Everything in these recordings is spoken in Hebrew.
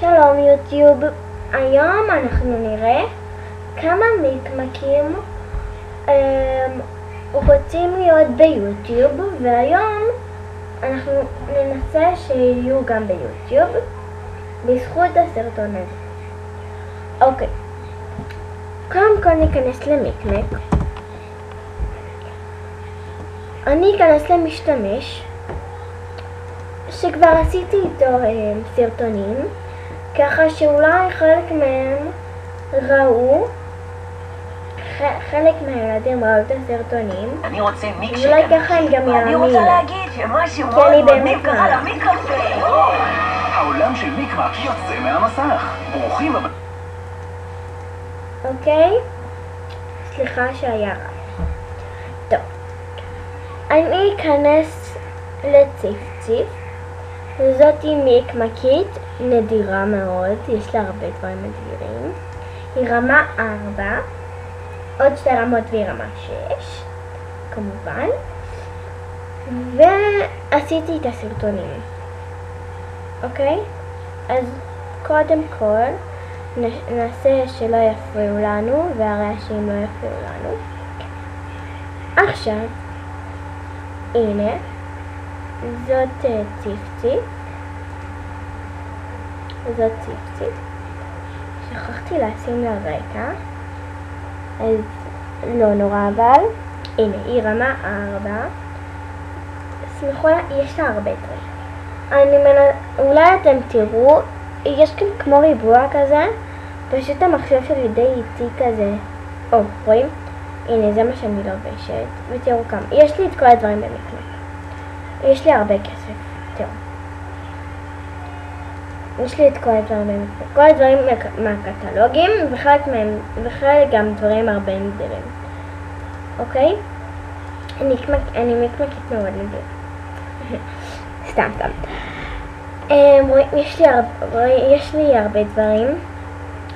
שלום יוטיוב, היום אנחנו נראה כמה מיקמקים רוצים להיות ביוטיוב, והיום אנחנו ננסה שיהיו גם ביוטיוב בזכות הסרטון הזה. אוקיי, קודם כל ניכנס למיקמק. אני אכנס למשתמש שכבר עשיתי איתו סרטונים, ככה שאולי חלק מהם ראו, חלק מהילדים ראו את הסרטונים, אני רוצה מיקס ואולי ככה הם גם אני יאמינו, רוצה להגיד שמשהו כי אני מאוד באמת מגניב קרה מאמין. למיקרופון. העולם של מיקמק יוצא מהמסך. ברוכים הבאים. אוקיי? סליחה שהיה רע. טוב, אני אכנס לציפציף. זאתי מיקמקית נדירה מאוד, יש לה הרבה דברים נדירים. היא רמה 4, עוד 2 רמות והיא רמה 6 כמובן, ועשיתי את הסרטונים. אוקיי? אז קודם כל נעשה שלא יפריעו לנו והרעשים לא יפריעו לנו. עכשיו הנה, זאת ציפציף, זאת ציפציף, שכחתי לשים לה רקע, אז לא נורא, אבל הנה, היא רמה 4, סמכו לה, יש לה הרבה דברים. אולי אתם תראו, יש כאן כמו ריבוע כזה, פשוט המחשב שלי די איטי כזה. רואים? הנה, זה מה שאני לובשת, ותראו כמה, יש לי את כל הדברים במקלט. יש לי הרבה כסף, תראו. יש לי את כל הדברים במקלט. כל הדברים מהקטלוגים, וחלק גם דברים הרבה נדירים. אוקיי? אני מקמקית מאוד נדיר. סתם. יש לי הרבה דברים.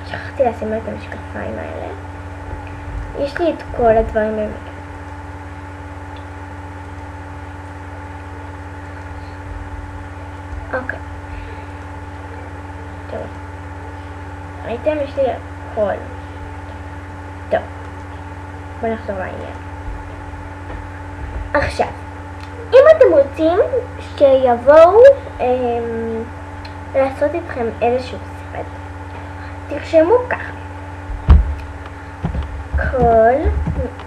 שכחתי לשים את המשקפיים האלה. יש לי את כל הדברים במקלט. אוקיי. טוב. ראיתם? יש לי הכל. טוב. בואו נחזור לעניין. עכשיו, אם אתם רוצים שיבואו לעשות איתכם איזשהו סרט, תרשמו ככה.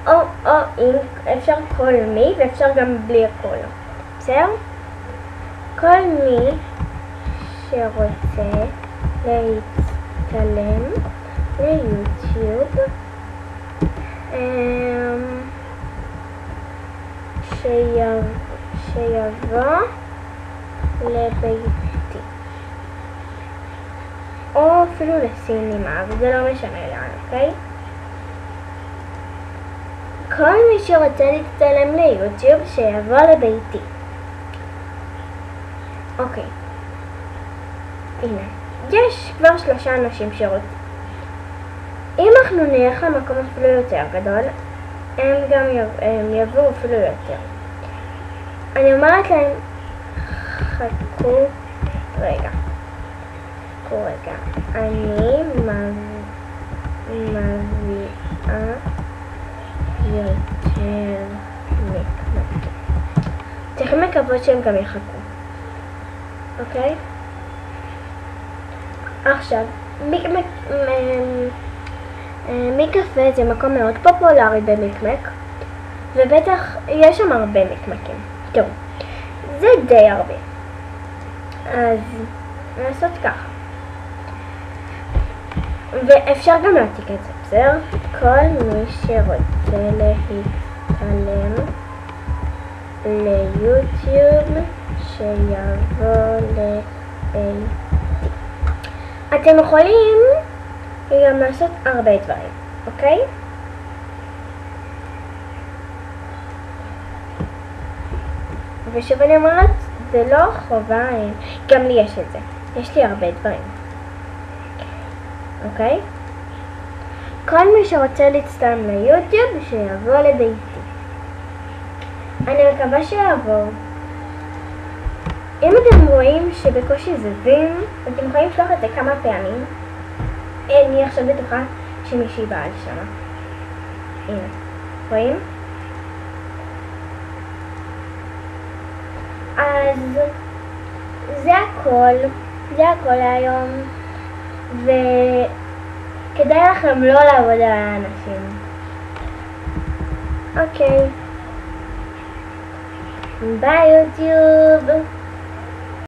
או אם אפשר כל מי, ואפשר גם בלי הכל. בסדר? כל מי שרוצה להצטלם ליוטיוב שיבוא לביתי, או אפילו לסינמה, וזה לא משנה לאן, אוקיי? כל מי שרוצה להצטלם ליוטיוב שיבוא לביתי. אוקיי, הנה, יש כבר 3 אנשים שרוצים. אם אנחנו נלך למקום אפילו יותר גדול, הם גם יבואו אפילו יותר. אני אומרת להם, חכו רגע, אני מביאה יותר מקמקים. צריכים לקוות שהם גם יחכו. אוקיי? עכשיו, מיקקפה זה מקום מאוד פופולרי במיקמק, ובטח יש שם הרבה מיקמקים. תראו, זה די הרבה. אז נעשות ככה. ואפשר גם להעתיק את זה, בסדר? כל מי שרוצה להצטלם ליוטיוב שיבוא לביתי. אתם יכולים גם לעשות הרבה דברים, אוקיי? ושוב אני אומרת, זה לא חובה, גם לי יש את זה. יש לי הרבה דברים. אוקיי? כל מי שרוצה להצטלם ליוטיוב שיבוא לביתי. אני מקווה שיעבור. אם אתם רואים שבקושי זזים, אתם יכולים לשלוח את זה כמה פעמים. אני עכשיו בטוחה שמישהי באה לשם. הנה, רואים? אז זה הכל היום, וכדאי לכם לא לעבוד על האנשים. אוקיי, ביי יוטיוב.